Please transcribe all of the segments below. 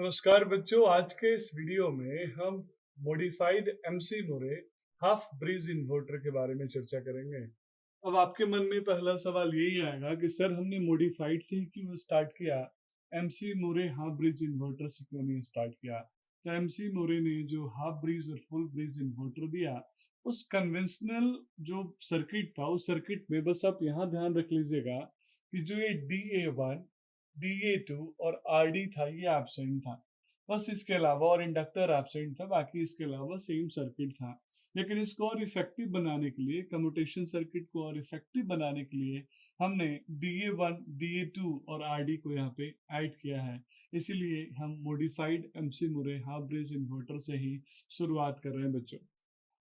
नमस्कार बच्चों, आज के इस वीडियो में हम मॉडिफाइड एमसी मोरे हाफ ब्रिज इन्वर्टर के बारे में चर्चा करेंगे। अब आपके मन में पहला सवाल यही आएगा कि सर हमने मॉडिफाइड से ही क्यों स्टार्ट किया, एमसी मोरे हाफ ब्रिज इन्वर्टर से क्यों नहीं स्टार्ट किया। तो एमसी मोरे ने जो हाफ ब्रिज और फुल ब्रिज इन्वर्टर दिया, उस कन्वेंशनल जो सर्किट था उस सर्किट में बस आप यहाँ ध्यान रख लीजिएगा कि जो ये DA1 DA2 और RD था ये एब्सेंट था। बस इसके अलावा और इंडक्टर एब्सेंट था, बाकी इसके अलावा सेम सर्किट था। लेकिन इसको और इफेक्टिव बनाने के लिए, कम्यूटेशन सर्किट को और इफेक्टिव बनाने के लिए हमने DA1 DA2 और RD को यहाँ पे ऐड किया है। इसीलिए हम मॉडिफाइड एमसी मुरे हाफ ब्रिज इन्वर्टर से ही शुरुआत कर रहे हैं बच्चों।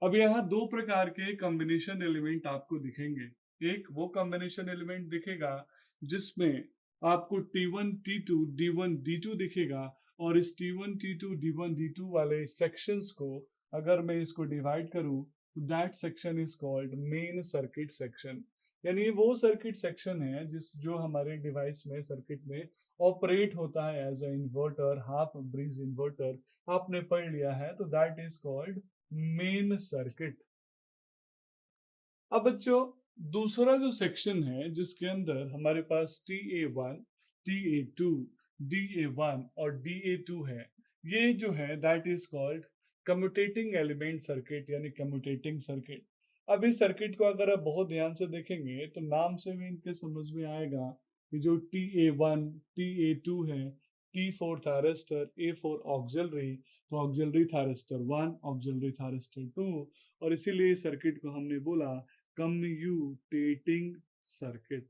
अब यहाँ दो प्रकार के कॉम्बिनेशन एलिमेंट आपको दिखेंगे। एक वो कॉम्बिनेशन एलिमेंट दिखेगा जिसमें आपको T1 T2 D1 D2 दिखेगा, और इस T1 T2 D1 D2 वाले सेक्शंस को अगर मैं इसको डिवाइड करूं तो that section is called main circuit section. यानी वो सर्किट सेक्शन है जो हमारे डिवाइस में सर्किट में ऑपरेट होता है as a inverter, half bridge inverter आपने पढ़ लिया है, तो that is called main circuit. अब बच्चों दूसरा जो सेक्शन है जिसके अंदर हमारे पास TA1 TA2 DA1 और DA2 है, ये जो है that is called commutating element circuit यानी कम्यूटेटिंग सर्किट। अब इस सर्किट को अगर आप बहुत ध्यान से देखेंगे तो नाम से भी इनके समझ में आएगा कि जो TA1 TA2 है, T4 थायरिस्टर, A4 ऑक्सिलरी, तो ऑक्सिलरी थायरिस्टर 1 ऑक्सिलरी थायरिस्टर 2, और इसीलिए सर्किट को हमने बोला कम्यूटेटिंग सर्किट।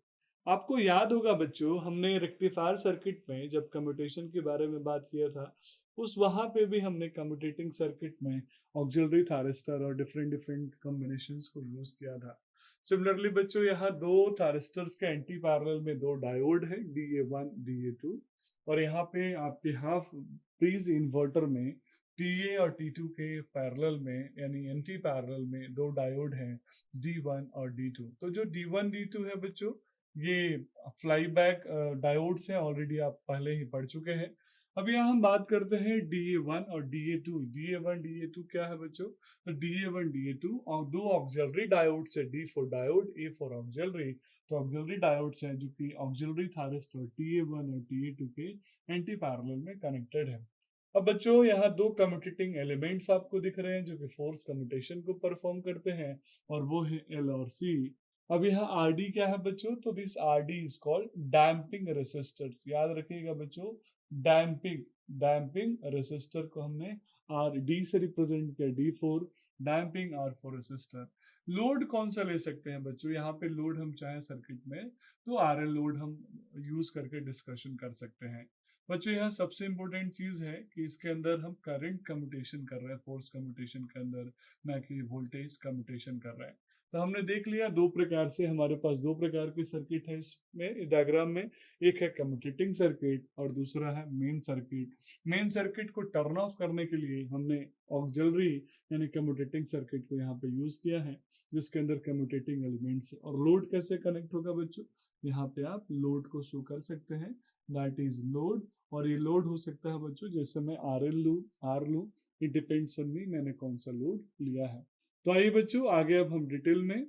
आपको याद होगा बच्चों, हमने रेक्टिफायर सर्किट में जब कम्यूटेशन के बारे में बात किया था, उस वहां पे भी हमने कम्यूटेटिंग सर्किट में ऑक्सिलरी थायरिस्टर और डिफरेंट डिफरेंट कॉम्बिनेशंस को यूज किया था। सिमिलरली बच्चों यहाँ दो थायरिस्टर्स के एंटी पैरेलल में दो डायोड है DA1 DA2, और यहाँ पे आपके हाफ ब्रिज इन्वर्टर में TA और T2 के पैरेलल में यानी एंटी पैरेलल में दो डायोड हैं D1 और D2। तो जो D1 D2 है बच्चों, ये फ्लाईबैक डायोड्स हैं, ऑलरेडी आप पहले ही पढ़ चुके हैं। अब यहाँ हम बात करते हैं DA1 और DA2। DA1 DA2 क्या है बच्चों, तो DA1 DA2 और दो ऑक्सिलरी डायोड्स है, D4 डायोड A4 ऑक्सिलरी। तो ऑक्सिलरी डायोड्स हैं जो कि ऑक्सिलरी थायरिस्टर TA1 और TA2 के एंटी पैरेलल में कनेक्टेड है। अब बच्चों यहाँ दो कम्यूटेटिंग एलिमेंट्स आपको दिख रहे हैं जो कि फोर्स कम्यूटेशन को परफॉर्म करते हैं, और वो है L और C। अब यहाँ RD क्या है बच्चों, तो this RD is called damping resistors. याद रखिएगा बच्चों, डैम्पिंग डैम्पिंग रेसिस्टर को हमने RD से रिप्रेजेंट किया, D4 damping R4 resistor. Load कौन सा ले सकते हैं बच्चों, यहाँ पे लोड हम चाहे सर्किट में तो RL लोड हम यूज करके डिस्कशन कर सकते हैं। बच्चों यहाँ सबसे इंपॉर्टेंट चीज है कि इसके अंदर हम करंट कम्यूटेशन कर रहे हैं, फोर्स कम्यूटेशन के अंदर, ना कि वोल्टेज कम्यूटेशन कर रहे हैं। तो हमने देख लिया दो प्रकार से, हमारे पास दो प्रकार के सर्किट है इसमें डायग्राम में। एक है कम्यूटेटिंग सर्किट और दूसरा है मेन सर्किट। मेन सर्किट को टर्न ऑफ करने के लिए हमने ऑक्सिलरी यानी कम्यूटेटिंग सर्किट को यहाँ पे यूज किया है, जिसके अंदर कम्यूटेटिंग एलिमेंट्स है। और लोड कैसे कनेक्ट होगा बच्चों, यहाँ पे आप लोड को शो कर सकते हैं, दैट इज लोड। और ये लोड हो सकता है बच्चों, जैसे मैं RL लूँ R लूँ, इट डिपेंड्स ऑन मी मैंने कौन सा लोड लिया है। तो आइए बच्चों आगे अब हम डिटेल में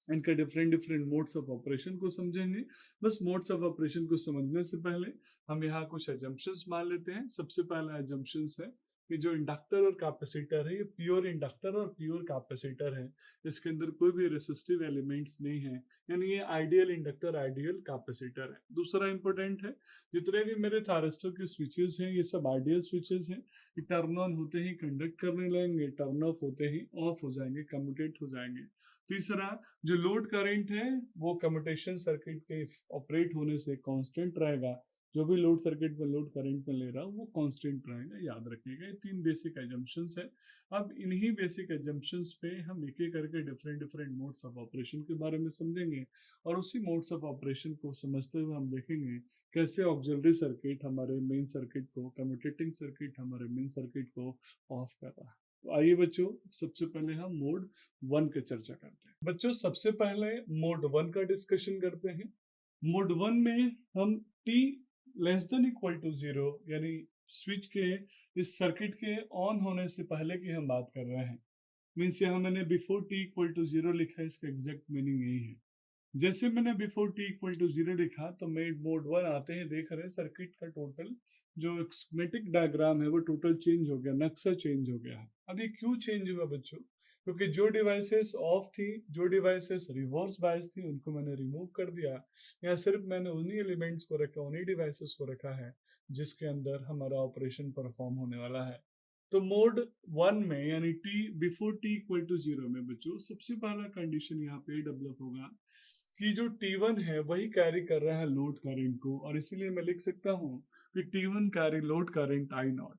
इनका different different modes of operation को समझेंगे। बस मोड्स ऑफ ऑपरेशन को समझने से पहले हम यहाँ कुछ एजम्पशंस मान लेते हैं। सबसे पहला एजम्पशंस है कि जो इंडक्टर और कैपेसिटर है ये प्योर इंडक्टर और प्योर कैपेसिटर है, इसके अंदर कोई भी रेसिस्टिव एलिमेंट्स नहीं है, यानी ये आइडियल इंडक्टर आइडियल कैपेसिटर है। दूसरा इंपॉर्टेंट है, जितने भी मेरे थायरिस्टर के स्विचेस हैं ये सब आइडियल स्विचेस हैं, टर्न ऑन होते ही कंडक्ट करने लगेंगे, टर्न ऑफ होते ही ऑफ हो जाएंगे, कम्यूटेट हो जाएंगे। तीसरा, जो लोड करंट है वो कम्यूटेशन सर्किट के ऑपरेट होने से कांस्टेंट रहेगा, जो भी लोड सर्किट में लोड करंट में ले रहा हूँ वो कांस्टेंट रहेगा, याद रखिएगा। ये तीन बेसिक एजम्पशंस है। अब इन्हीं बेसिक एजम्पशंस पे हम एक एक करके different different modes of operation के बारे में समझेंगे, और उसी मोड्स ऑफ ऑपरेशन को समझते हुए हम देखेंगे कैसे ऑक्सिलरी सर्किट हमारे मेन सर्किट को, कम्यूटेटिंग सर्किट हमारे मेन सर्किट को ऑफ कर रहा है। तो आइए बच्चों सबसे पहले हम मोड 1 की चर्चा करते हैं। बच्चों सबसे पहले मोड 1 का डिस्कशन करते हैं। मोड 1 में हम T less than equal to 0 यानी स्विच के इस सर्किट के ऑन होने से पहले की हम बात कर रहे हैं। मीन्स यहाँ मैंने बिफोर टी इक्वल टू 0 लिखा है, इसका एग्जैक्ट मीनिंग यही है। जैसे मैंने बिफोर टी इक्वल टू 0 लिखा तो मेड मोड 1 आते हैं, देख रहे हैं सर्किट का टोटल जो स्कीमेटिक डायग्राम है वो टोटल चेंज हो गया, नक्शा चेंज हो गया है। अब ये क्यों चेंज हुआ बच्चों? क्योंकि जो डिवाइसेस ऑफ थी, जो डिवाइसेस रिवर्स बायस थी, उनको मैंने रिमूव कर दिया। या सिर्फ मैंने उन्हीं एलिमेंट्स को रखा, उन्हीं डिवाइसेस को रखा है जिसके अंदर हमारा ऑपरेशन परफॉर्म होने वाला है। तो मोड 1 में यानी T before T equal to 0 में बच्चों सबसे पहला कंडीशन यहाँ पे डेवलप होगा कि जो T1 है वही कैरी कर रहा है लोड करंट को, और इसीलिए मैं लिख सकता हूँ कि T1 carry load current I not.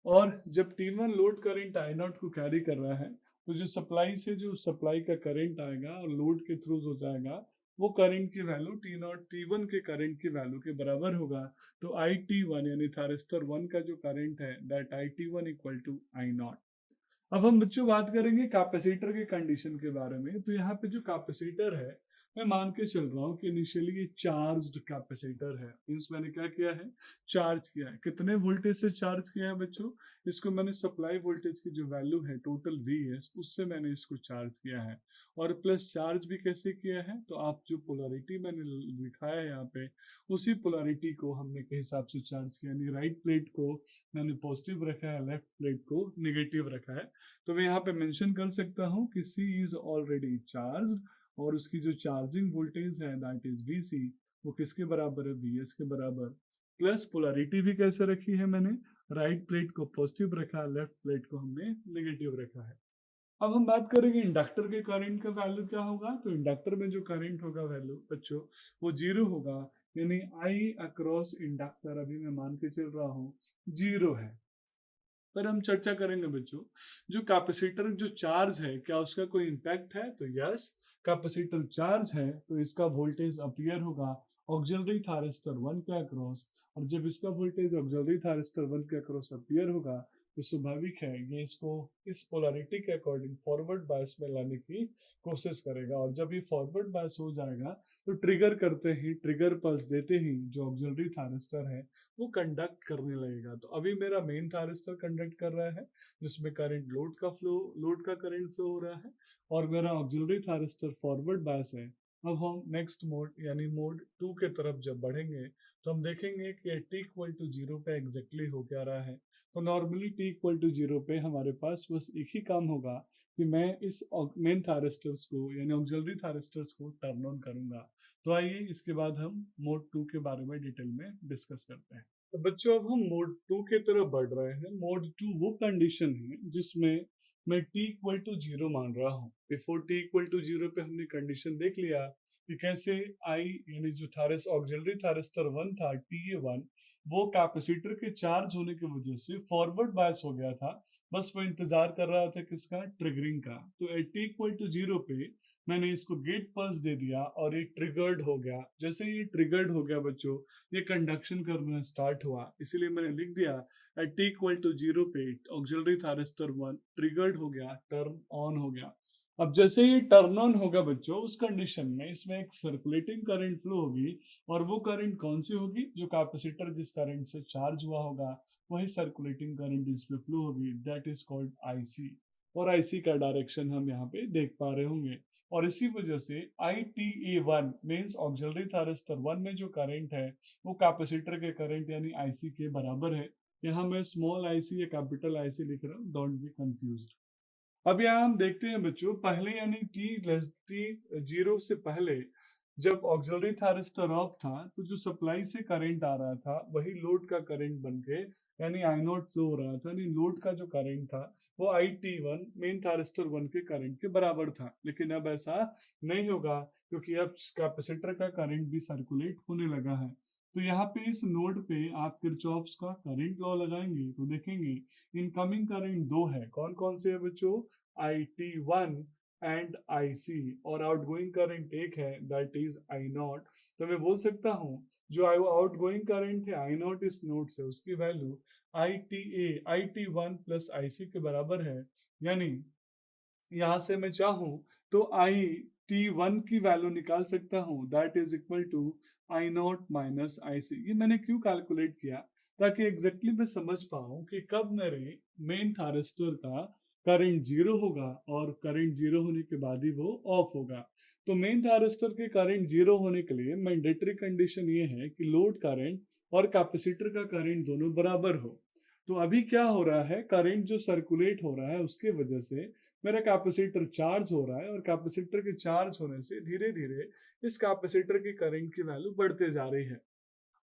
और जब T1 load current I not को कैरी कर रहा है तो जो सप्लाई से जो सप्लाई का करंट आएगा और लोड के थ्रू हो जाएगा, वो करंट की वैल्यू टी नॉट T1 के करंट की वैल्यू के बराबर होगा। तो आई टी वन यानी थारिस्टर 1 का जो करंट है that I T one equal to I naught. अब हम बच्चों बात करेंगे कैपेसिटर के कंडीशन के बारे में। तो यहाँ पे जो कैपेसिटर है, मैं मान के चल रहा हूँ कि इनिशियली ये चार्ज्ड कैपेसिटर है। मीन्स मैंने क्या किया है, चार्ज किया है। कितने वोल्टेज से चार्ज किया है बच्चों? इसको मैंने सप्लाई वोल्टेज की जो वैल्यू है टोटल Vs, उससे मैंने इसको चार्ज किया है। और प्लस चार्ज भी कैसे किया है, तो आप जो पोलरिटी मैंने लिखाया है यहाँ पे, उसी पोलरिटी को हमने के हिसाब से चार्ज किया। यानी राइट प्लेट को मैंने पॉजिटिव रखा है, लेफ्ट प्लेट को निगेटिव रखा है। तो मैं यहाँ पे मेंशन कर सकता हूँ कि C इज ऑलरेडी चार्ज, और उसकी जो चार्जिंग वोल्टेज है दैट इज Vc, वो किसके बराबर है, Vs के बराबर। प्लस पोलरिटी भी कैसे रखी है मैंने, राइट प्लेट को पॉजिटिव रखा, लेफ्ट प्लेट को हमने नेगेटिव रखा है। अब हम बात करेंगे इंडक्टर के करंट का वैल्यू क्या होगा। तो इंडक्टर में जो करंट होगा वैल्यू बच्चों वो 0 होगा, यानी I अक्रॉस इंडक्टर अभी मैं मान के चल रहा हूँ 0 है। पर हम चर्चा करेंगे बच्चों, जो कैपेसिटर जो चार्ज है क्या उसका कोई इम्पैक्ट है? तो यस, कैपेसिटर चार्ज है तो इसका वोल्टेज अपीयर होगा ऑक्सिलरी थारिस्टर 1 के अक्रॉस। और जब इसका वोल्टेज ऑक्सिलरी थारिस्टर 1 के अक्रॉस अपीयर होगा तो स्वाभाविक है ये इसको इस पोलैरिटी के अकॉर्डिंग फॉरवर्ड बायस में लाने की कोशिश करेगा। और जब ये फॉरवर्ड बायस हो जाएगा तो ट्रिगर करते ही, ट्रिगर पल्स देते ही जो ऑक्सिलरी थारिस्टर है वो कंडक्ट करने लगेगा। तो अभी मेरा मेन थारिस्टर कंडक्ट कर रहा है जिसमें करंट लोड का करंट फ्लो हो रहा है, और मेरा ऑक्सिलरी थारिस्टर फॉरवर्ड बायस है। अब हम नेक्स्ट मोड यानी मोड 2 के तरफ जब बढ़ेंगे तो हम देखेंगे कि टी इक्वल टू 0 पे एग्जैक्टली हो क्या रहा है। तो नॉर्मली टी इक्वल टू 0 पे हमारे पास बस एक ही काम होगा कि मैं इस मेन थारिस्टर्स को यानी ऑक्सिलरी थारिस्टर्स को टर्न ऑन करूंगा। तो आइए इसके बाद हम मोड 2 के बारे में डिटेल में डिस्कस करते हैं। तो बच्चों अब हम मोड 2 की तरफ बढ़ रहे हैं। मोड 2 वो कंडीशन है जिसमें मैं t इक्वल टू 0 मान रहा हूँ। बिफोर t इक्वल टू 0 पे हमने कंडीशन देख लिया कि कैसे I यानी जो थारिस ऑक्सिलरी थारिस्टर 1 था TA1, वो कैपेसिटर के चार्ज होने की वजह से फॉरवर्ड बायस हो गया था। बस वो इंतजार कर रहा था किसका, ट्रिगरिंग का। तो एट t इक्वल टू 0 पे मैंने इसको गेट पल्स दे दिया और ये ट्रिगर्ड हो गया। जैसे ये ट्रिगर्ड हो गया बच्चों, ये कंडक्शन करना स्टार्ट हुआ। इसीलिए मैंने लिख दिया एट t इक्वल टू 0 पे ऑक्सिलरी थारिस्टर 1 ट्रिगर्ड हो गया, टर्न ऑन हो गया। अब जैसे ये टर्न ऑन होगा बच्चों, उस कंडीशन में इसमें एक सर्कुलेटिंग करंट फ्लो होगी, और वो करंट कौन सी होगी, जो कैपेसिटर जिस करंट से चार्ज हुआ होगा वही सर्कुलेटिंग करंट इस पे फ्लो होगी, दैट इज कॉल्ड IC। और IC का डायरेक्शन हम यहाँ पे देख पा रहे होंगे। और इसी वजह से ITA1 मीन्स ऑक्सिलरी थारिस्टर 1 में जो करंट है वो कैपेसिटर के करंट यानी IC के बराबर है। यहाँ मैं स्मॉल IC या कैपिटल IC लिख रहा हूँ, डोंट बी कंफ्यूज्ड। अब यहाँ हम देखते हैं बच्चों, पहले यानी t0 से पहले जब ऑक्सिलरी थारिस्टर ऑफ था तो जो सप्लाई से करंट आ रहा था वही लोड का करंट बन के यानी आई नॉट फ्लो हो रहा था। यानी लोड का जो करंट था वो IT1 मेन थारिस्टर 1 के करंट के बराबर था। लेकिन अब ऐसा नहीं होगा क्योंकि अब कैपेसिटर का करंट भी सर्कुलेट होने लगा है। तो यहाँ पे इस नोड पे आप किरचॉफ्स का करंट लॉ लगाएंगे तो देखेंगे इनकमिंग करंट दो है। कौन कौन से है बच्चों, IT1 एंड IC। और आउटगोइंग करंट एक है दैट इज I0। तो मैं बोल सकता हूँ जो आउटगोइंग करंट है I0 इस नोड से, उसकी वैल्यू IT1 प्लस IC के बराबर है। यानी यहाँ से मैं चाहूँ तो IT1 की वैल्यू निकाल सकता हूँ that is equal to I naught minus I C. ये मैंने क्यों कैलकुलेट किया, ताकि एग्जैक्टली मैं समझ पाऊँ कि कब मेरे मेन थारिस्टर का करंट जीरो होगा और करंट जीरो होने के बाद ही वो ऑफ होगा। तो मेन थारिस्टर के करंट जीरो होने के लिए मैंडेटरी कंडीशन ये है कि लोड करंट और कैपेसिटर का करंट दोनों बराबर हो। तो अभी क्या हो रहा है, करंट जो सर्कुलेट हो रहा है उसके वजह से मेरा कैपेसिटर चार्ज हो रहा है, और कैपेसिटर के चार्ज होने से धीरे धीरे इस कैपेसिटर की करंट की वैल्यू बढ़ते जा रही है।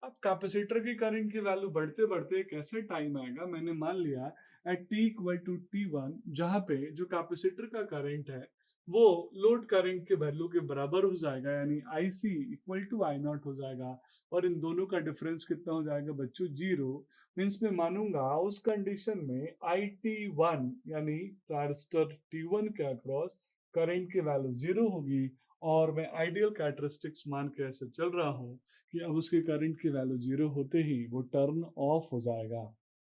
अब कैपेसिटर की करंट की वैल्यू बढ़ते बढ़ते एक ऐसे टाइम आएगा, मैंने मान लिया at T equal to T one, जहाँ पे जो कैपेसिटर का करंट है वो लोड करंट के वैल्यू के बराबर हो जाएगा, यानी आई सी इक्वल टू आई नॉट हो जाएगा। और इन दोनों का डिफरेंस कितना हो जाएगा बच्चों, जीरो। मीन्स मैं मानूंगा उस कंडीशन में आई टी वन यानी ट्रांजिस्टर टी वन के अक्रॉस करंट की वैल्यू जीरो होगी, और मैं आइडियल कैरेक्टरिस्टिक्स मान के ऐसे चल रहा हूँ कि अब उसके करंट की वैल्यू जीरो होते ही वो टर्न ऑफ हो जाएगा।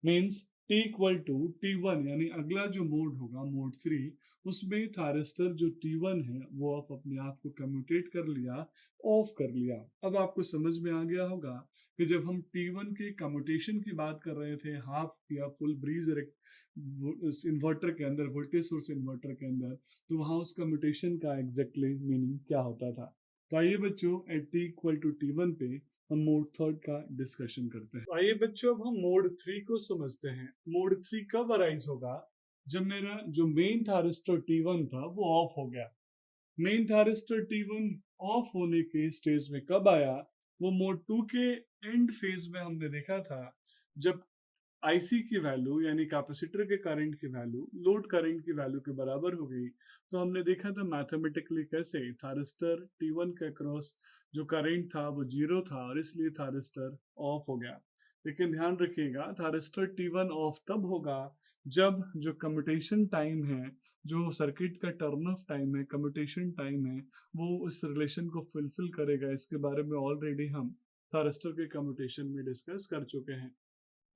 Means T equal to T one यानी अगला जो मोड होगा, मोड थ्री, उसमें थारिस्टर जो टी वन है वो आप अपने आप को कम्यूटेट कर लिया, ऑफ कर लिया। अब आपको समझ में आ गया होगा कि जब हम टी वन के कम्यूटेशन की बात कर रहे थे हाफ या फुल ब्रीज इन्वर्टर के अंदर, वोल्टेज सोर्स इन्वर्टर के अंदर, तो वहां उस कम्यूटेशन का एग्जैक्टली मीनिंग क्या होता था। तो आइए बच्चों at T equal to T one पे हम मोड थर्ड का डिस्कशन करते हैं। तो आइए बच्चों अब हम मोड थ्री को समझते हैं। मोड थ्री कब अराइज होगा, जब मेरा जो मेन थारिस्टर टी वन था वो ऑफ हो गया। Main thyristor T one of होने के स्टेज में कब आया, वो मोड टू के एंड फेज में हमने देखा था, जब आईसी की वैल्यू यानी कैपेसिटर के करंट की वैल्यू लोड करंट की वैल्यू के बराबर हो गई। तो हमने देखा था मैथमेटिकली कैसे थारिस्टर टी1 के अक्रॉस जो करंट था वो जीरो था, और इसलिए थारिस्टर ऑफ हो गया। लेकिन ध्यान रखिएगा थारिस्टर टी1 ऑफ तब होगा जब जो कम्यूटेशन टाइम है, जो सर्किट का टर्न ऑफ टाइम है, कम्यूटेशन टाइम है, वो इस रिलेशन को फुलफिल करेगा। इसके बारे में ऑलरेडी हम थारिस्टर के कम्यूटेशन में डिस्कस कर चुके हैं।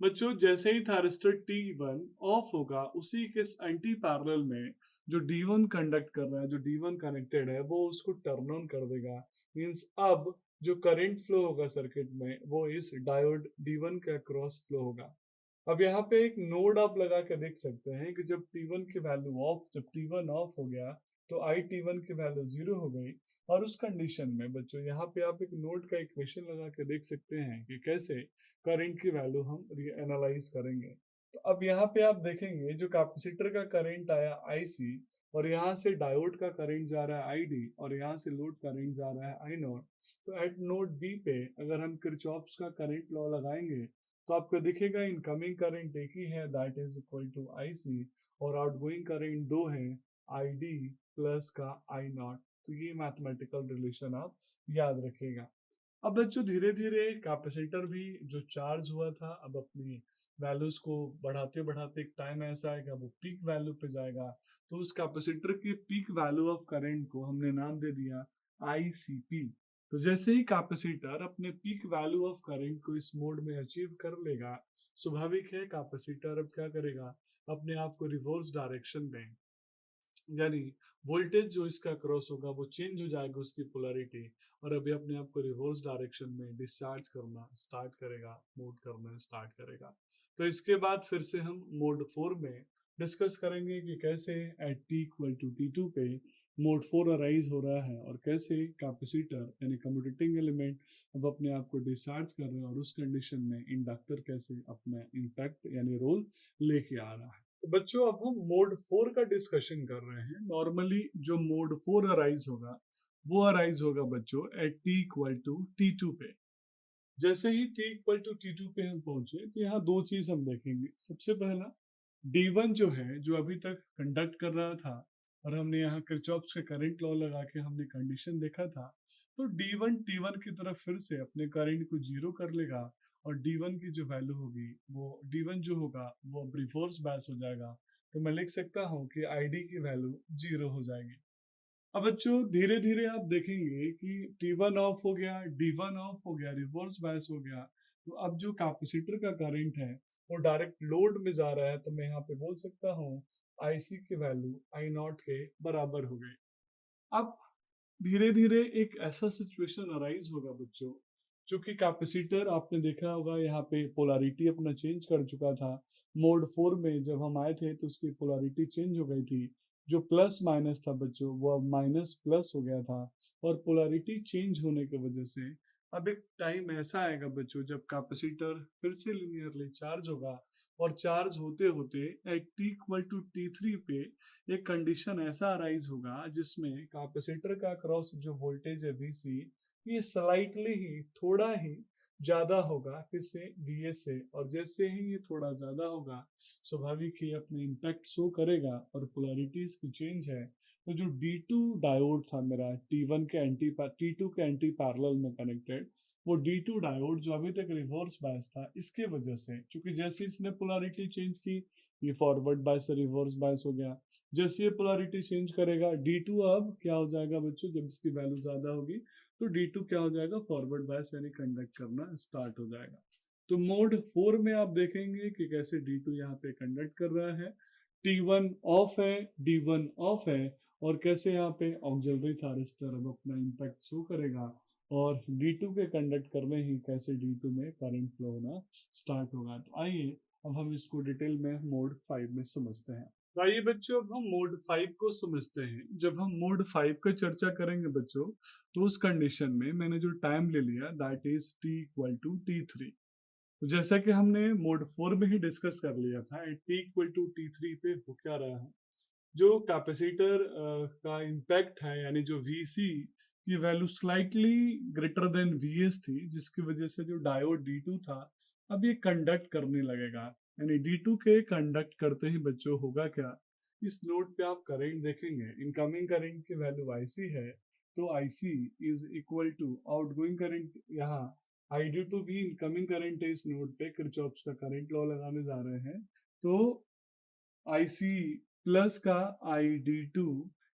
बच्चों जैसे ही थारिस्टर T1 ऑफ होगा, उसी के एंटी पैरेलल में जो D1 कंडक्ट कर रहा है, जो D1 कनेक्टेड है, वो उसको टर्न ऑन कर देगा। मींस अब जो करंट फ्लो होगा सर्किट में वो इस डायोड D1 के अक्रॉस फ्लो होगा। अब यहाँ पे एक नोड आप लगा के देख सकते हैं कि जब T1 की वैल्यू ऑफ, जब T1 ऑफ हो गया तो आई T1 की वैल्यू जीरो हो गई। और उस कंडीशन में बच्चों यहाँ पे आप एक नोड का इक्वेशन लगा के देख सकते हैं कि कैसे करंट की वैल्यू हम एनालाइज करेंगे। तो अब यहाँ पे आप देखेंगे जो कैपेसिटर का करंट आया IC, और यहाँ से डायोड का करंट जा रहा है ID, और यहाँ से लोड करंट जा रहा है I नॉट। तो एट नोड बी पे अगर हम किरचॉफ्स का करंट लॉ लगाएंगे तो आपको दिखेगा इनकमिंग करंट एक ही है, that is equal to IC, और आउटगोइंग करंट दो है, ID प्लस का I नॉट। तो ये मैथमेटिकल रिलेशन आप याद रखिएगा। अब बच्चों धीरे धीरे कैपेसिटर भी जो चार्ज हुआ था अब अपनी वैल्यूज को बढ़ाते बढ़ाते एक टाइम ऐसा आएगा वो पीक वैल्यू पे जाएगा। तो उस कैपेसिटर की पीक वैल्यू ऑफ करंट को हमने नाम दे दिया ICP। तो जैसे ही कैपेसिटर अपने पीक वैल्यू ऑफ करंट को इस मोड में अचीव कर लेगा, स्वाभाविक है कैपेसिटर अब क्या करेगा, अपने आप को रिवर्स डायरेक्शन में, यानी वोल्टेज जो इसका क्रॉस होगा वो चेंज हो जाएगा उसकी पोलैरिटी, और अभी अपने आप को रिवर्स डायरेक्शन में डिस्चार्ज करना स्टार्ट करेगा, मूव करना स्टार्ट करेगा। तो इसके बाद फिर से हम मोड फोर में डिस्कस करेंगे कि कैसे at T equal to T two पे मोड फोर अराइज हो रहा है, और कैसे कैपेसिटर यानी कम्यूटेटिंग एलिमेंट अब अपने आप को डिस्चार्ज कर रहे हैं, और उस कंडीशन में इंडक्टर कैसे अपना इम्पैक्ट यानी रोल लेके आ रहा है। तो बच्चों अब हम मोड फोर का डिस्कशन कर रहे हैं। नॉर्मली जो मोड फोर अराइज होगा वो अराइज होगा बच्चों at T equal to T two पे। जैसे ही T equal to T two पे हम पहुंचे तो यहाँ दो चीज हम देखेंगे। सबसे पहला D1 जो है, जो अभी तक कंडक्ट कर रहा था, और हमने यहाँ किरचॉफ्स के करंट लॉ लगा के हमने कंडीशन देखा था, तो D1 T1 की तरफ फिर से अपने करंट को जीरो कर लेगा, और D1 की जो वैल्यू होगी वो D1 जो होगा वो अब रिवर्स बैस हो जाएगा। तो मैं लिख सकता हूँ कि ID की वैल्यू जीरो हो जाएगी। अब बच्चों धीरे धीरे आप देखेंगे कि T1 ऑफ हो गया, D1 ऑफ हो गया, रिवर्स बायस हो गया। तो अब जो कैपेसिटर का करंट है वो डायरेक्ट लोड में जा रहा है, तो मैं यहाँ पे बोल सकता हूँ IC की वैल्यू I नॉट के बराबर हो गई। अब धीरे धीरे एक ऐसा सिचुएशन अराइज होगा बच्चों चूंकि कैपेसिटर आपने देखा होगा यहाँ पे पोलैरिटी अपना चेंज कर चुका था। मोड 4 में जब हम आए थे तो उसकी पोलैरिटी चेंज हो गई थी। जो प्लस माइनस था बच्चों वो अब माइनस प्लस हो गया था। और पोलैरिटी चेंज होने की वजह से अब एक टाइम ऐसा आएगा बच्चों जब कैपेसिटर फिर से लिनियरली चार्ज होगा। और चार्ज होते होते eight T equal to T3 पे एक कंडीशन ऐसा अराइज होगा जिसमें कैपेसिटर का क्रॉस जो वोल्टेज है VC ये स्लाइटली ही थोड़ा ही ज्यादा होगा किससे VS से। और जैसे ही ये थोड़ा ज्यादा होगा स्वाभाविक ही अपने इम्पैक्ट शो करेगा और पोलैरिटीज की चेंज है। तो जो D2 डायोड था मेरा T2 के एंटी पैरेलल में कनेक्टेड वो D2 डायोड जो अभी तक रिवर्स बायस था इसके वजह से क्योंकि जैसे इसने पोलैरिटी चेंज की ये फॉरवर्ड बायस से रिवर्स बायस हो गया। जैसे ये पोलैरिटी चेंज करेगा D2 अब क्या हो जाएगा बच्चों जब इसकी वैल्यू ज्यादा होगी तो D2 क्या हो जाएगा फॉरवर्ड बायस यानी कंडक्ट करना स्टार्ट हो जाएगा। तो मोड 4 में आप देखेंगे कि कैसे D2 यहाँ पे कंडक्ट कर रहा है। T1 ऑफ है, D1 ऑफ है और कैसे यहाँ पे ऑक्सिलरी थारिस्टर अब अपना इम्पैक्ट शो करेगा और D2 के कंडक्ट करने ही कैसे D2 में करंट फ्लो होना स्टार्ट होगा। तो आइए अब हम इसको डिटेल में मोड 5 में समझते हैं। तो आइए बच्चों अब हम मोड 5 को समझते हैं। जब हम मोड 5 का चर्चा करेंगे बच्चों तो उस कंडीशन में मैंने जो टाइम ले लिया that is T equal to T3। तो जैसा कि हमने मोड 4 में ही डिस्कस कर लिया था T इक्वल टू T3 पे हो क्या रहा है। जो कैपेसिटर का इम्पैक्ट है यानी जो VC की value slightly greater than VS थी जिसकी वजह से जो डायोड D2 था अब ये कंडक्ट करने लगेगा। यानी D2 के कंडक्ट करते ही बच्चों होगा क्या इस नोड पे आप करंट देखेंगे इनकमिंग करंट की वैल्यू IC है तो IC is equal to outgoing current. यहाँ ID2 भी इनकमिंग करंट है इस नोड पे किरचॉफ्स का करंट लॉ लगाने जा रहे हैं। तो IC प्लस का ID2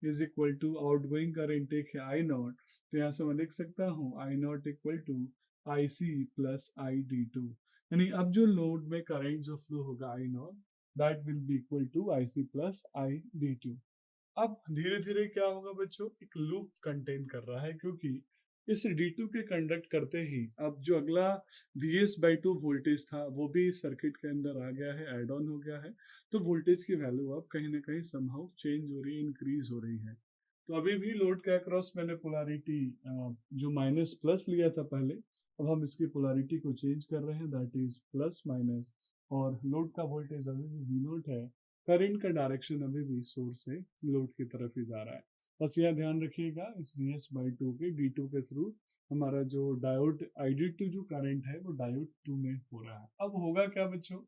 is equal to outgoing current एक है I0। तो यहाँ से मैं लिख सकता हूँ I0 equal to IC plus ID2। यानी अब जो लोड में करंट जो फ्लो होगा I0 that will be equal to IC plus ID2। अब धीरे धीरे क्या होगा बच्चों एक लूप कंटेन कर रहा है क्योंकि इस D2 के कंडक्ट करते ही अब जो अगला VS/2 वोल्टेज था वो भी सर्किट के अंदर आ गया है एड ऑन हो गया है। तो वोल्टेज की वैल्यू अब कहीं ना कहीं समहाउ चेंज हो रही है इंक्रीज हो रही है। तो अभी भी लोड के अक्रॉस मैंने पोलैरिटी जो माइनस प्लस लिया था पहले अब हम इसकी पोलैरिटी को चेंज कर रहे हैं दैट इज प्लस माइनस। और लोड का वोल्टेज अभी भी V0 है। करंट का डायरेक्शन अभी भी सोर्स से लोड की तरफ ही जा रहा है। बस यह ध्यान रखिएगा इस VS/2 के D2 के थ्रू हमारा जो डायोड ID2 जो करंट है वो डायोड 2 में हो रहा है। अब होगा क्या बच्चों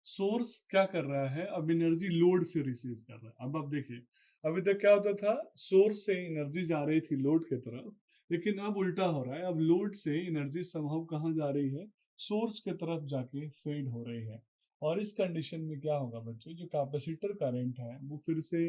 सोर्स क्या कर रहा है अब एनर्जी लोड से रिसीव कर रहा है। अब आप देखिए अभी तक क्या होता था सोर्स से एनर्जी जा रही थी लोड की तरफ लेकिन अब उल्टा हो रहा है। अब लोड से एनर्जी समहाउ कहाँ जा रही है सोर्स की तरफ जाके फेड हो रही है। और इस कंडीशन में क्या होगा बच्चों जो कैपेसिटर करंट है वो फिर से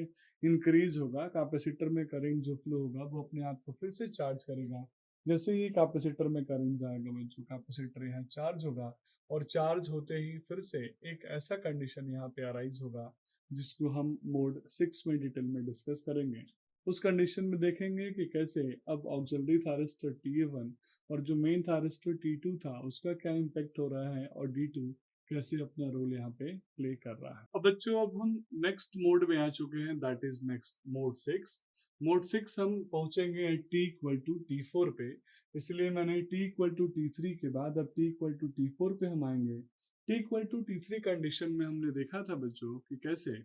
इंक्रीज होगा। कैपेसिटर में करंट जो फ्लो होगा वो अपने आप को फिर से चार्ज करेगा। जैसे ही कैपेसिटर में करंट जाएगा बच्चों कैपेसिटर यहाँ चार्ज होगा और चार्ज होते ही फिर से एक ऐसा कंडीशन यहाँ पे अराइज होगा जिसको हम मोड 6 में डिटेल में डिस्कस करेंगे। उस कंडीशन में देखेंगे कि कैसे अब ऑक्सिलरी थारिस्टर TA1 और जो मेन थारिस्टर T2 था उसका क्या इम्पेक्ट हो रहा है और D2 कैसे अपना रोल यहाँ पे प्ले कर रहा है। अब बच्चों अब हम नेक्स्ट मोड में आ चुके हैं that is next mode 6। Mode 6 हम पहुंचेंगे T इक्वल टू T4 पे। इसलिए मैंने T इक्वल टू T3 के बाद अब T इक्वल टू T4 पे हम आएंगे। T equal to T3 condition में हमने देखा था बच्चों कि कैसे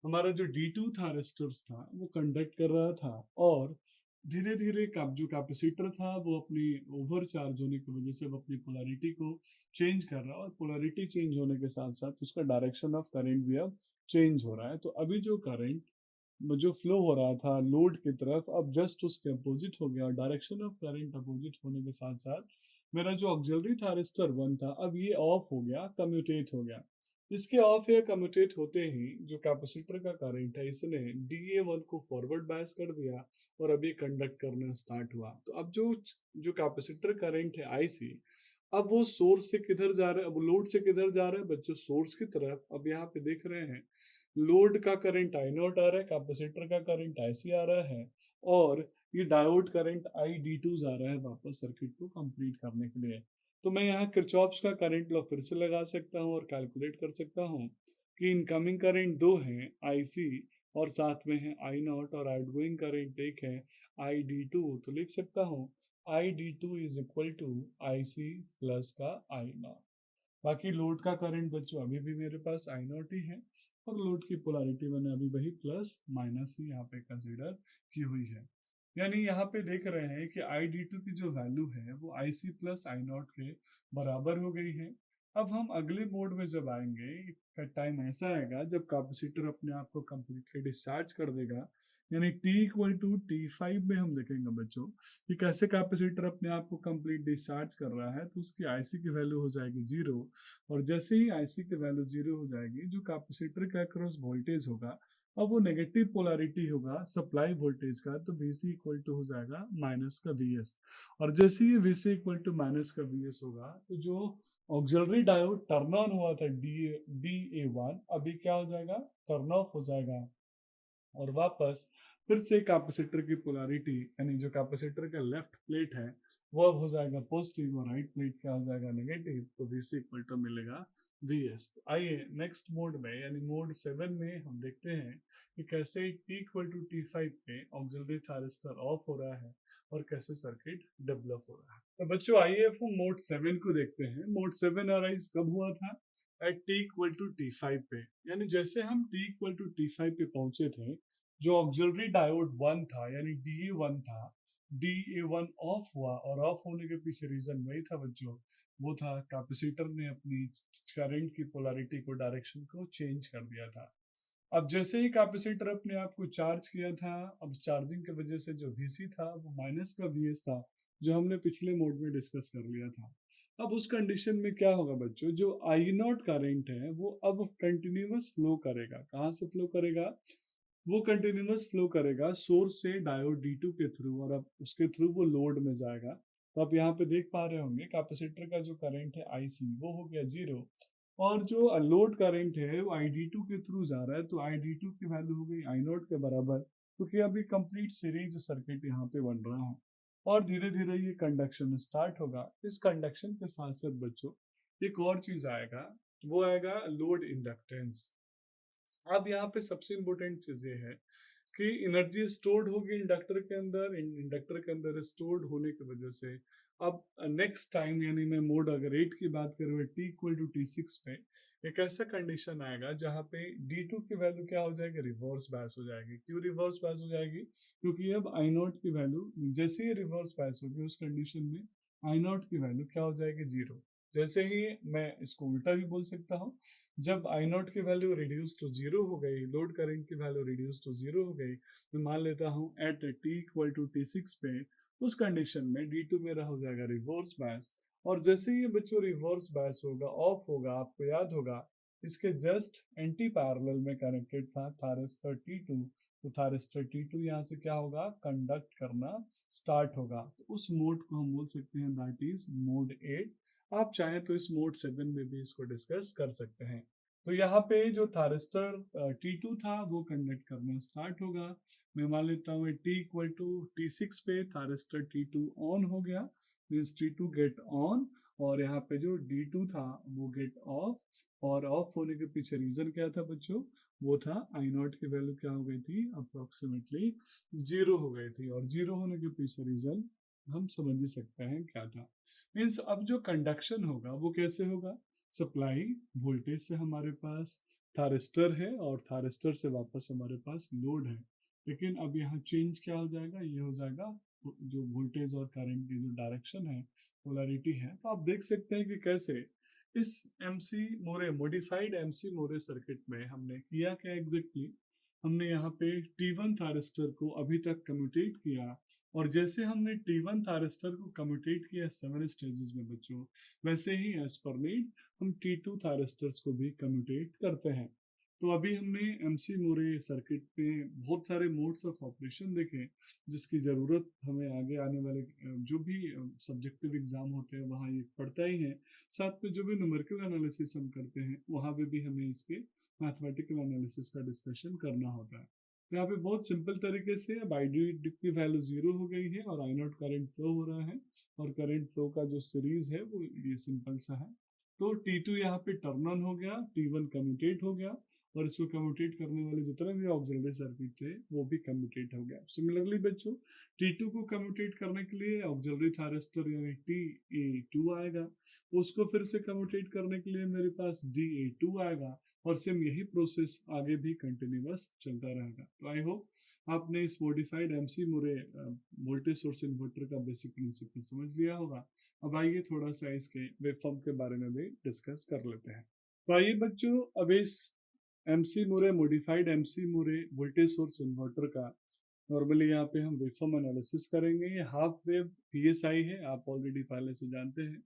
हमारा जो D2 था रेजिस्टर्स था वो कंडक्ट कर रहा था और धीरे धीरे जो कैपेसिटर था वो अपनी ओवर चार्ज होने की वजह से वो अपनी पोलैरिटी को चेंज कर रहा है और पोलैरिटी चेंज होने के साथ साथ उसका डायरेक्शन ऑफ करंट भी अब चेंज हो रहा है। तो अभी जो करंट जो फ्लो हो रहा था लोड की तरफ अब जस्ट उसके अपोजिट हो गया। डायरेक्शन ऑफ करंट अपोजिट होने के साथ साथ मेरा जो ऑक्सिलरी थारिस्टर 1 था अब ये ऑफ हो गया कम्यूटेट हो गया। इसके ऑफ या कम्यूटेट होते ही जो कैपेसिटर का करंट है इसने DA1 को फॉरवर्ड बायस कर दिया और अभी कंडक्ट करना स्टार्ट हुआ। तो अब जो जो कैपेसिटर करंट है IC अब वो सोर्स से किधर जा रहा है अब लोड से किधर जा रहा है बच्चों सोर्स की तरफ। अब यहाँ पे देख रहे हैं लोड का करंट I0 आ रहा है कैपेसिटर का करंट IC आ रहा है और ये डायोड करंट ID2 जा रहा है वापस सर्किट को कंप्लीट करने के लिए। तो मैं यहाँ किरचॉफ्स का करंट लॉ फिर से लगा सकता हूँ और कैलकुलेट कर सकता हूँ कि इनकमिंग करंट दो हैं IC और साथ में है I0 और आउटगोइंग करंट एक है ID2। तो लिख सकता हूँ ID2 is equal to IC plus का I0। बाकी लोड का करंट बच्चों अभी भी मेरे पास I0 ही है और लोड की पोलैरिटी मैंने अभी वही प्लस माइनस ही यहाँ पे कंसीडर की हुई है। यानी यहाँ पे देख रहे हैं कि ID2 की जो वैल्यू है वो IC प्लस I0 के बराबर हो गई है। अब हम अगले मोड में जब आएंगे टाइम ऐसा आएगा जब कैपेसिटर अपने आप को कम्प्लीटली डिस्चार्ज कर देगा, यानी T इक्वल टू T5 में हम देखेंगे बच्चों कि कैसे कैपेसिटर अपने आप को कंप्लीट डिस्चार्ज कर रहा है। तो उसकी आईसी की वैल्यू हो जाएगी 0 और जैसे ही आईसी की वैल्यू 0 हो जाएगी, जो कैपेसिटर का अक्रॉस वोल्टेज होगा अब वो नेगेटिव पोलैरिटी होगा सप्लाई वोल्टेज का, तो VC इक्वल टू हो जाएगा माइनस का VS। और जैसे ही VC इक्वल टू माइनस का VS होगा तो जो ऑक्सिलरी डायोड टर्न ऑन हुआ था DA1 अभी क्या हो जाएगा, टर्न ऑफ हो जाएगा और वापस फिर से कैपेसिटर की पोलैरिटी यानी जो कैपेसिटर का लेफ्ट प्लेट है वो अब हो जाएगा पॉजिटिव और राइट प्लेट क्या हो जाएगा नेगेटिव। तो VC इक्वल टू मिलेगा VS। तो आइए नेक्स्ट मोड में यानी मोड 7 में हम देखते हैं कि कैसे T इक्वल टू T5 पे ऑक्सिलरी थायरिस्टर ऑफ हो रहा है और कैसे सर्किट डेवलप हो रहा है। तो बच्चों आइए अब हम मोड 7 को देखते हैं। मोड 7 अराइज कब हुआ था, eight T equal to T5 पे। यानी जैसे हम T इक्वल टू T5 पे पहुंचे थे, जो ऑक्सिलरी डायोड 1 था यानी DA1 था, DA1 ऑफ हुआ और ऑफ होने के पीछे रीजन वही था बच्चों, वो था कैपेसिटर ने अपनी करंट की पोलैरिटी को डायरेक्शन को चेंज कर दिया था। अब जैसे ही कैपेसिटर अपने आप को चार्ज किया था, अब चार्जिंग की वजह से जो VC था वो माइनस का VS था, जो हमने पिछले मोड में डिस्कस कर लिया था। अब उस कंडीशन में क्या होगा बच्चों, जो I0 करंट है वो अब कंटिन्यूअस फ्लो करेगा। कहाँ से फ्लो करेगा, वो कंटिन्यूअस फ्लो करेगा सोर्स से डायोड D2 के थ्रू और अब उसके थ्रू वो लोड में जाएगा। तो आप यहाँ पे देख पा रहे होंगे कैपेसिटर का जो करंट है IC वो हो गया 0 और जो लोड करंट है वो ID2 के थ्रू जा रहा है, तो ID2 की वैल्यू हो गई I0 के बराबर, क्योंकि अभी कंप्लीट सीरीज सर्किट यहाँ पे बन रहा है और धीरे धीरे ये कंडक्शन स्टार्ट होगा। इस कंडक्शन के साथ साथ बच्चों एक और चीज आएगा, वो आएगा लोड इंडक्टेंस। अब यहाँ पे सबसे इम्पोर्टेंट चीज ये है कि एनर्जी स्टोर्ड होगी इंडक्टर के अंदर, इंडक्टर के अंदर स्टोर्ड होने की वजह से अब नेक्स्ट टाइम यानी मैं मोड अगर 8 की बात करूँ T इक्वल टू T6 पे एक ऐसा कंडीशन आएगा जहाँ पे D2 की वैल्यू क्या हो जाएगी, रिवर्स बायस हो जाएगी। क्यों रिवर्स बायस हो जाएगी, क्योंकि अब I0 की वैल्यू जैसे ही रिवर्स बायस होगी उस कंडीशन में I0 की वैल्यू क्या हो जाएगी, 0। जैसे ही मैं इसको उल्टा भी बोल सकता हूँ, जब I0 की वैल्यू रिड्यूस टू 0 हो गई, लोड करंट की वैल्यू रिड्यूस टू 0 हो गई, मैं मान लेता हूँ eight T equal to T6 पे, उस कंडीशन में D2 मेरा हो जाएगा रिवर्स बायस। और जैसे ही बच्चों रिवर्स बायस होगा, ऑफ होगा, आपको याद होगा इसके जस्ट एंटी पैरेलल में कनेक्टेड था थायरिस्टर T2। तो थायरिस्टर T2 यहाँ से क्या होगा, कंडक्ट करना स्टार्ट होगा। तो उस मोड को हम बोल सकते हैं दैट इज मोड 8। आप चाहें तो इस मोड 7 में भी इसको डिस्कस कर सकते हैं। तो यहाँ पे जो थायरिस्टर T2 था वो कंडक्ट करना स्टार्ट होगा। मैं मान लेता हूँ T इक्वल टू T6 पे थायरिस्टर T2 ऑन हो गया, मीन्स T2 गेट ऑन और यहाँ पे जो D2 था वो गेट ऑफ। और ऑफ होने के पीछे रीजन क्या था बच्चों, वो था I0 की वैल्यू क्या हो गई थी, अप्रोक्सीमेटली 0 हो गई थी। और 0 होने के पीछे रीजन हम समझ ही सकते हैं क्या था। मीन्स अब जो कंडक्शन होगा वो कैसे होगा, सप्लाई वोल्टेज से हमारे पास थायरिस्टर है और थायरिस्टर से वापस हमारे पास लोड है। लेकिन अब यहाँ चेंज क्या हो जाएगा, ये हो जाएगा जो वोल्टेज और करंट की जो डायरेक्शन है, पोलैरिटी है। तो आप देख सकते हैं कि कैसे इस MC मोरे मॉडिफाइड MC मोरे सर्किट में हमने किया क्या एग्जैक्टली, हमने यहाँ पे T1 थायरिस्टर को अभी तक कम्यूटेट किया और जैसे हमने T1 थायरिस्टर को कम्यूटेट किया 7 स्टेजेस में बच्चों, वैसे ही एज पर नीड हम T2 थायरिस्टर्स को भी कम्यूटेट करते हैं। तो अभी हमने MC मोरे सर्किट में बहुत सारे मोड्स ऑफ ऑपरेशन देखे जिसकी ज़रूरत हमें आगे आने वाले जो भी सब्जेक्टिव एग्जाम होते हैं वहाँ ये पढ़ता ही है। साथ में जो भी न्यूमेरिकल एनालिसिस हम करते हैं वहाँ पे भी हमें इसके मैथमेटिकल एनालिसिस का डिस्कशन करना होता है। तो यहाँ पे बहुत सिंपल तरीके से अब ID की वैल्यू 0 हो गई है और आई नॉट करंट फ्लो हो रहा है, और करंट फ्लो का जो सीरीज है वो ये सिंपल सा है। तो T2 यहाँ पे टर्न ऑन हो गया, T1 कम्यूटेट हो गया, और इसको कम्यूटेट करने वाले जितने भी ऑक्सिलरी सर्किट थे वो भी कम्यूटेट हो गया। सिमिलरली बच्चों, T2 को कम्यूटेट करने के लिए ऑक्सिलरी थायरिस्टर यानी TA2 आएगा, उसको फिर से कम्यूटेट करने के लिए मेरे पास DA2 आएगा, और सेम यही प्रोसेस आगे भी कंटिन्यूअस चलता रहेगा। तो आई होप आपने इस मॉडिफाइड एमसी मुरे वोल्टेज सोर्स इन्वर्टर का बेसिक प्रिंसिपल समझ लिया होगा। अब आइए थोड़ा सा इसके वेवफॉर्म के बारे में भी डिस्कस कर लेते हैं। तो आइए बच्चों, अब इस एमसी मुरे मॉडिफाइड एमसी मुरे वोल्टेज सोर्स इन्वर्टर का नॉर्मली यहाँ पे हम वेवफॉर्म एनालिसिस करेंगे। ये हाफ वेव पीएसआई है, आप ऑलरेडी पहले से जानते हैं।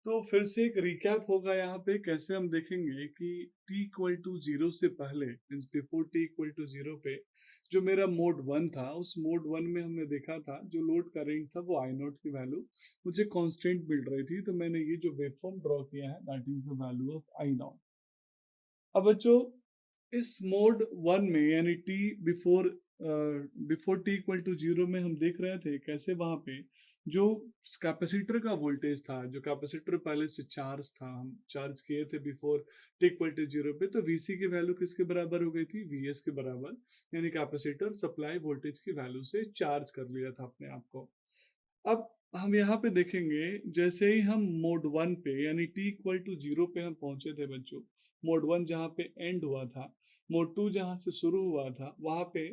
तो फिर से एक रिकैप होगा यहाँ पे, कैसे हम देखेंगे कि t इक्वल टू 0 से पहले means before t equal to 0 पे जो मेरा मोड 1 था, उस मोड 1 में हमने देखा था जो लोड करेंट था वो आई नॉट की वैल्यू मुझे कांस्टेंट मिल रही थी। तो मैंने ये जो वेवफॉर्म ड्रॉ किया है that is the value of I naught. अब बच्चों, इस मोड 1 में यानी T before T equal to 0 में हम देख रहे थे कैसे वहां पे जो कैपेसिटर का वोल्टेज था, जो कैपेसिटर पहले से चार्ज था, हम चार्ज किए थे बिफोर टी इक्वल टू 0 पे, तो वीसी की वैल्यू किसके बराबर हो गई थी, वीएस के बराबर। यानी कैपेसिटर सप्लाई वोल्टेज की वैल्यू से चार्ज कर लिया था अपने आप को। अब हम यहाँ पे देखेंगे, जैसे ही हम मोड 1 पे यानी t इक्वल टू 0 पे हम पहुंचे थे बच्चों, मोड 1 जहाँ पे एंड हुआ था, मोड 2 जहाँ से शुरू हुआ था, वहाँ पे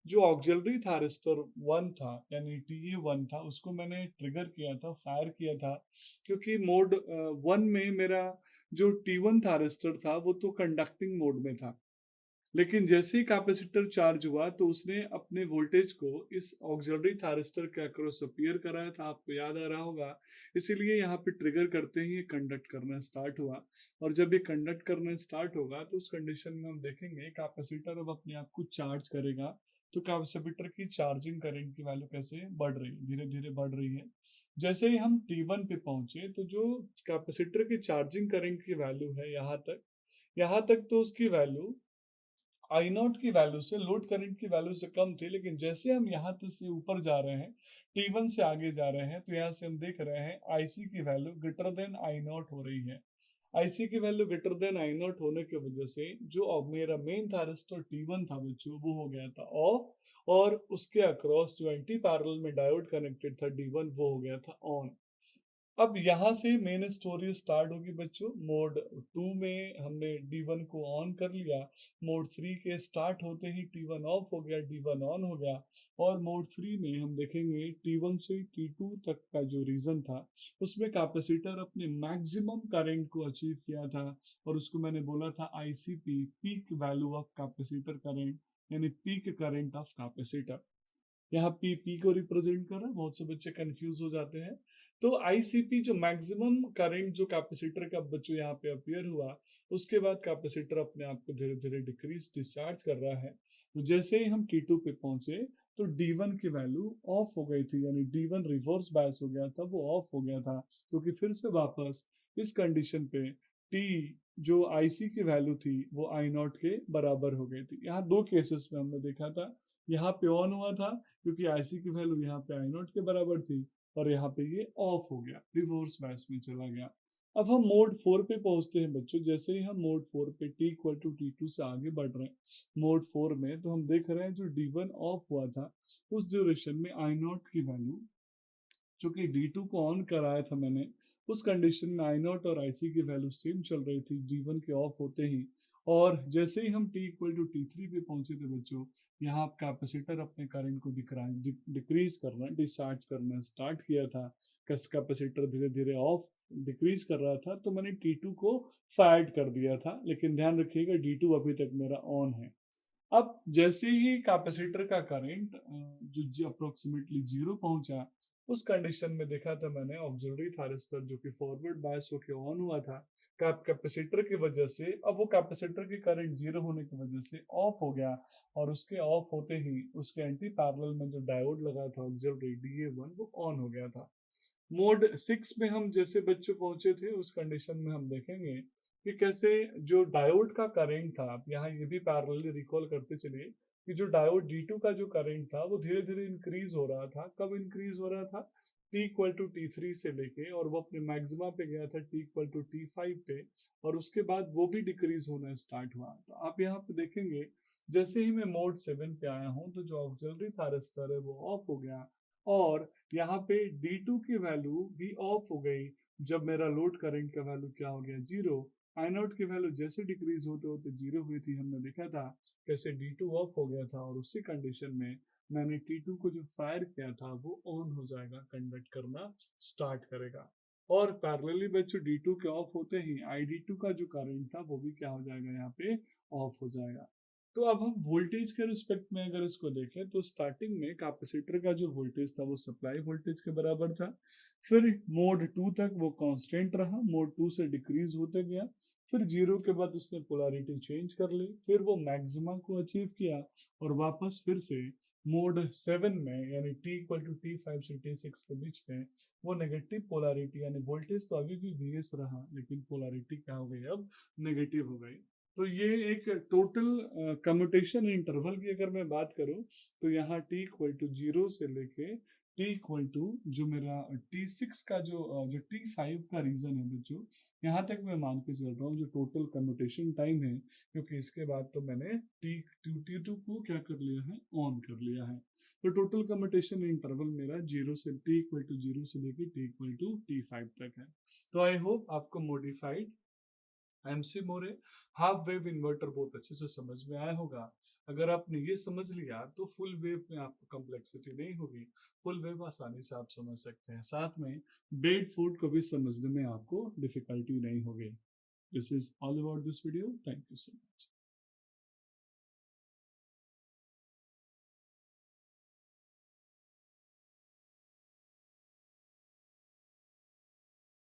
जो ऑक्सिलरी थारिस्टर 1 था यानी TA1 था, उसको मैंने ट्रिगर किया था, फायर किया था, क्योंकि मोड 1 में मेरा जो T1 थारिस्टर था वो तो कंडक्टिंग मोड में था। लेकिन जैसे ही कैपेसिटर चार्ज हुआ तो उसने अपने वोल्टेज को इस ऑक्सिलरी थारिस्टर के अक्रॉस अपीयर कराया था, आपको याद आ रहा होगा। इसीलिए यहाँ पे ट्रिगर करते ही ये कंडक्ट करना स्टार्ट हुआ, और जब ये कंडक्ट करना स्टार्ट होगा तो उस कंडीशन में हम देखेंगे कैपेसिटर अब अपने आप को चार्ज करेगा। तो कैपेसिटर की चार्जिंग करंट की वैल्यू कैसे बढ़ रही है, धीरे धीरे बढ़ रही है। जैसे ही हम T1 पे पहुंचे तो जो कैपेसिटर की चार्जिंग करंट की वैल्यू है यहाँ तक तो उसकी वैल्यू आई नॉट की वैल्यू से, लोड करंट की वैल्यू से कम थी। लेकिन जैसे हम यहाँ तक से ऊपर जा रहे हैं, T1 से आगे जा रहे हैं, तो यहाँ से हम देख रहे हैं आईसी की value greater than I naught हो रही है। आईसी की value greater than I naught होने की वजह से जो अब मेरा मेन थारिस्टर T1 था बच्चों, वो हो गया था ऑफ, और उसके अक्रॉस जो एंटी पैरेलल में डायोड कनेक्टेड था D1, वो हो गया था ऑन। अब यहाँ से मेन स्टोरी स्टार्ट होगी बच्चों। मोड 2 में हमने D1 को ऑन कर लिया, मोड 3 के स्टार्ट होते ही T1 ऑफ हो गया, D1 ऑन हो गया, और मोड 3 में हम देखेंगे T1 से T2 तक का जो रीजन था उसमें कैपेसिटर अपने मैक्सिमम करंट को अचीव किया था, और उसको मैंने बोला था ICP, peak value of capacitor current, यानी पीक करंट ऑफ कैपेसिटर। यहाँ पी को रिप्रेजेंट कर रहा है, बहुत से बच्चे कंफ्यूज हो जाते हैं। तो आईसीपी जो मैक्सिमम करंट जो कैपेसिटर का बच्चों यहाँ पे अपियर हुआ, उसके बाद कैपेसिटर अपने आप को धीरे धीरे डिक्रीज डिस्चार्ज कर रहा है। तो जैसे ही हम T2 पे पहुंचे तो D1 की वैल्यू ऑफ हो गई थी, यानी D1 रिवर्स बायस हो गया था, वो ऑफ हो गया था, क्योंकि फिर से वापस इस कंडीशन पे T जो IC की वैल्यू थी वो आई नॉट के बराबर हो गई थी। यहाँ दो केसेस में हमने देखा था, यहाँ पे ऑन हुआ था क्योंकि आईसी की वैल्यू यहाँ पे आई नॉट के बराबर थी, और यहाँ पे ये ऑफ हो गया, रिवर्स बायस में चला गया। अब हम मोड 4 पे पहुंचते हैं बच्चों। जैसे ही हम मोड 4 पे t इक्वल टू T2 से आगे बढ़ रहे हैं मोड 4 में, तो हम देख रहे हैं जो D1 ऑफ हुआ था उस ड्यूरेशन में आई नॉट की वैल्यू, जो कि D2 को ऑन कराया था मैंने, उस कंडीशन में आई नॉट और आईसी की वैल्यू सेम चल रही थी D1 के ऑफ होते ही। और जैसे ही हम t इक्वल टू T3 पे पहुंचे थे बच्चों, यहाँ कैपेसिटर अपने करंट को डिक्रीज करना, डिस्चार्ज करना स्टार्ट किया था। कैपेसिटर धीरे धीरे ऑफ डिक्रीज कर रहा था, तो मैंने T2 को फायर कर दिया था, लेकिन ध्यान रखिएगा D2 अभी तक मेरा ऑन है। अब जैसे ही कैपेसिटर का करंट जो अप्रोक्सीमेटली 0 पहुंचा, उस कंडीशन में देखा था मैंने ऑक्सिलरी थारिस्टर जो कि फॉरवर्ड बायस होकर ऑन हुआ था, कैपेसिटर की वजह से अब वो कैपेसिटर के करंट 0 होने की वजह से ऑफ हो गया, और उसके ऑफ होते ही उसके एंटी पैरेलल में जो डायोड लगा था ऑक्सिलरी DA1, वो ऑन हो गया था। मोड 6 में हम जैसे बच्चों पहुंचे थे, उस कंडीशन में हम देखेंगे कि कैसे जो डायोड का करंट था, आप यहाँ ये भी पैरेलली रिकॉल करते चलिए कि जो डायोड D2 का जो करंट था वो धीरे धीरे इंक्रीज हो रहा था। कब इंक्रीज हो रहा था? T इक्वल टू T3 से लेके, और वो अपने मैक्सिमा पे गया था T इक्वल टू T5 पे, और उसके बाद वो भी डिक्रीज होना स्टार्ट हुआ। तो आप यहाँ पे देखेंगे जैसे ही मैं मोड 7 पे आया हूँ तो जो ऑक्सिलरी थायरिस्टर है वो ऑफ हो गया, और यहाँ पे D2 की वैल्यू भी ऑफ हो गई जब मेरा लोड करंट का वैल्यू क्या हो गया? जीरो। आई नॉट की वैल्यू जैसे डिक्रीज होते होते जीरो हुई थी, हमने देखा था कैसे D2 ऑफ हो गया था, और उसी कंडीशन में मैंने T2 को जो फायर किया था वो ऑन हो जाएगा, कंडक्ट करना स्टार्ट करेगा। और पैरेलली बच्चों D2 के ऑफ होते ही ID2 का जो करंट था वो भी क्या हो जाएगा? यहाँ पे ऑफ हो जाएगा। तो अब हम वोल्टेज के रिस्पेक्ट में अगर इसको देखें तो स्टार्टिंग में कैपेसिटर का जो वोल्टेज था वो सप्लाई वोल्टेज के बराबर था। फिर मोड 2 तक वो कांस्टेंट रहा, मोड 2 से डिक्रीज होते गया, फिर जीरो के बाद उसने पोलैरिटी चेंज कर ली, फिर वो मैक्सिमा को अचीव किया, और वापस फिर से मोड 7 में यानी T इक्वल टू T5 से T6 के बीच में वो नेगेटिव पोलैरिटी, यानी वोल्टेज तो अभी भी VS रहा लेकिन पोलैरिटी क्या हो गई? अब नेगेटिव हो गई। तो ये एक टोटल कम्यूटेशन इंटरवल की अगर मैं बात करूं तो यहाँ T इक्वल टू 0 से लेके T इक्वल टू जो मेरा T6 का जो T5 का रीजन है बच्चों, यहाँ तक मैं मान के चल रहा हूँ जो टोटल कम्यूटेशन टाइम है, क्योंकि इसके बाद तो मैंने T2 को क्या कर लिया है? ऑन कर लिया है। तो टोटल कम्यूटेशन इंटरवल मेरा 0 से T इक्वल टू 0 से लेके T इक्वल टू T5 तक है। तो आई होप आपको मॉडिफाइड एमसी मोरे हाफ वेव इन्वर्टर बहुत अच्छे से समझ में आया होगा। अगर आपने ये समझ लिया तो फुल वेव में आपको कॉम्प्लेक्सिटी नहीं होगी, फुल वेव आसानी से आप समझ सकते हैं, साथ में बेड फूड को भी समझने में आपको डिफिकल्टी नहीं होगी। This is all about this video, thank you so much.